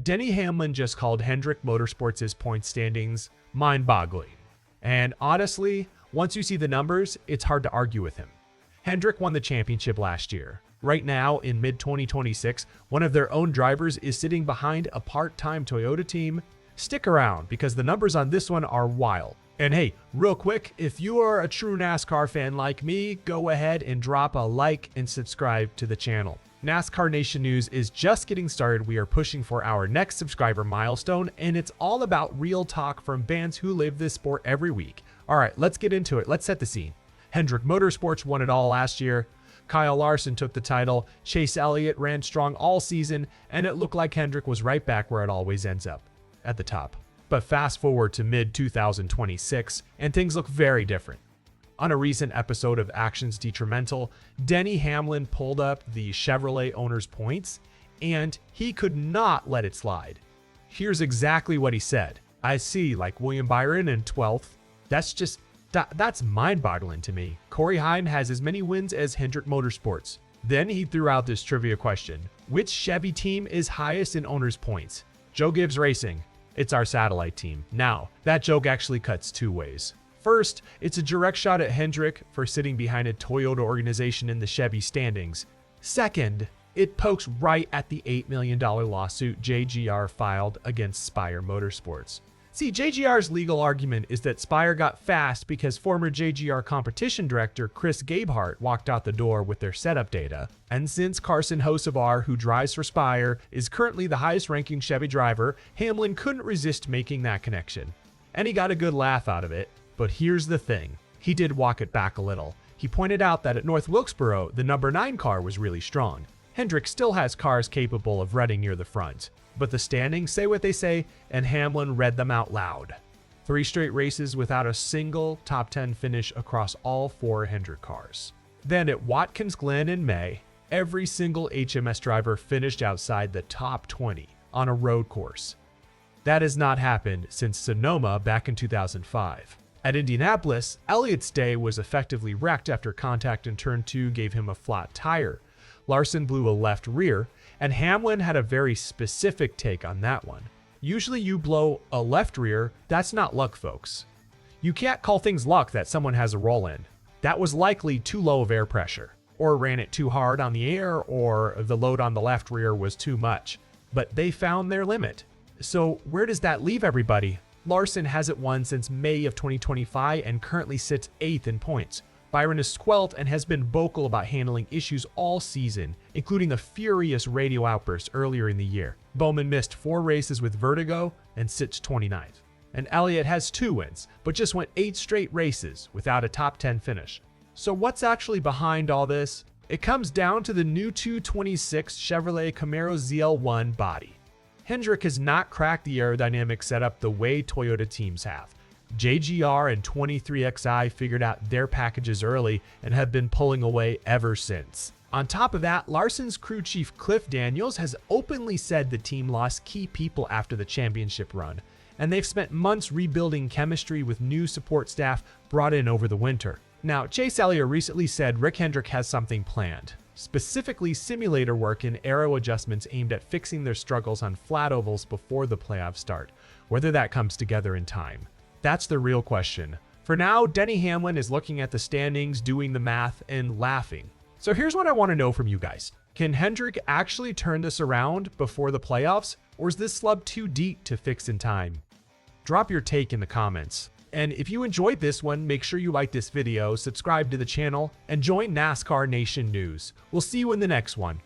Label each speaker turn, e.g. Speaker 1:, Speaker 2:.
Speaker 1: Denny Hamlin just called Hendrick Motorsports' point standings mind-boggling. And honestly, once you see the numbers, it's hard to argue with him. Hendrick won the championship last year. Right now, in mid-2026, one of their own drivers is sitting behind a part-time Toyota team. Stick around, because the numbers on this one are wild. And hey, real quick, if you are a true NASCAR fan like me, go ahead and drop a like and subscribe to the channel. NASCAR Nation News is just getting started. We are pushing for our next subscriber milestone, and it's all about real talk from fans who live this sport every week. All right, let's get into it. Let's set the scene. Hendrick Motorsports won it all last year. Kyle Larson took the title. Chase Elliott ran strong all season, and it looked like Hendrick was right back where it always ends up, at the top. But fast forward to mid-2026, and things look very different. On a recent episode of Actions Detrimental, Denny Hamlin pulled up the Chevrolet owner's points, and he could not let it slide. Here's exactly what he said. "I see, like William Byron in 12th. That's mind-boggling to me. Corey Hine has as many wins as Hendrick Motorsports." Then he threw out this trivia question. Which Chevy team is highest in owner's points? Joe Gibbs Racing. It's our satellite team. Now, that joke actually cuts two ways. First, it's a direct shot at Hendrick for sitting behind a Toyota organization in the Chevy standings. Second, it pokes right at the $8 million lawsuit JGR filed against Spire Motorsports. See, JGR's legal argument is that Spire got fast because former JGR competition director Chris Gabehart walked out the door with their setup data. And since Carson Hocevar, who drives for Spire, is currently the highest-ranking Chevy driver, Hamlin couldn't resist making that connection. And he got a good laugh out of it. But here's the thing. He did walk it back a little. He pointed out that at North Wilkesboro, the number 9 car was really strong. Hendrick still has cars capable of running near the front. But the standings say what they say, and Hamlin read them out loud. 3 straight races without a single top 10 finish across all 4 Hendrick cars. Then at Watkins Glen in May, every single HMS driver finished outside the top 20 on a road course. That has not happened since Sonoma back in 2005. At Indianapolis, Elliott's day was effectively wrecked after contact in turn 2 gave him a flat tire. Larson blew a left rear, and Hamlin had a very specific take on that one. Usually you blow a left rear, that's not luck, folks. You can't call things luck that someone has a roll in. That was likely too low of air pressure, or ran it too hard on the air, or the load on the left rear was too much. But they found their limit. So where does that leave everybody? Larson hasn't won since May of 2025 and currently sits 8th in points. Byron is 12th and has been vocal about handling issues all season, including a furious radio outburst earlier in the year. Bowman missed 4 races with vertigo and sits 29th. And Elliott has 2 wins, but just went 8 straight races without a top 10 finish. So what's actually behind all this? It comes down to the new 226 Chevrolet Camaro ZL1 body. Hendrick has not cracked the aerodynamic setup the way Toyota teams have. JGR and 23XI figured out their packages early and have been pulling away ever since. On top of that, Larson's crew chief Cliff Daniels has openly said the team lost key people after the championship run, and they've spent months rebuilding chemistry with new support staff brought in over the winter. Now, Chase Elliott recently said Rick Hendrick has something planned, specifically simulator work and aero adjustments aimed at fixing their struggles on flat ovals before the playoffs start, whether that comes together in time. That's the real question. For now, Denny Hamlin is looking at the standings, doing the math, and laughing. So here's what I want to know from you guys. Can Hendrick actually turn this around before the playoffs, or is this slump too deep to fix in time? Drop your take in the comments. And if you enjoyed this one, make sure you like this video, subscribe to the channel, and join NASCAR Nation News. We'll see you in the next one.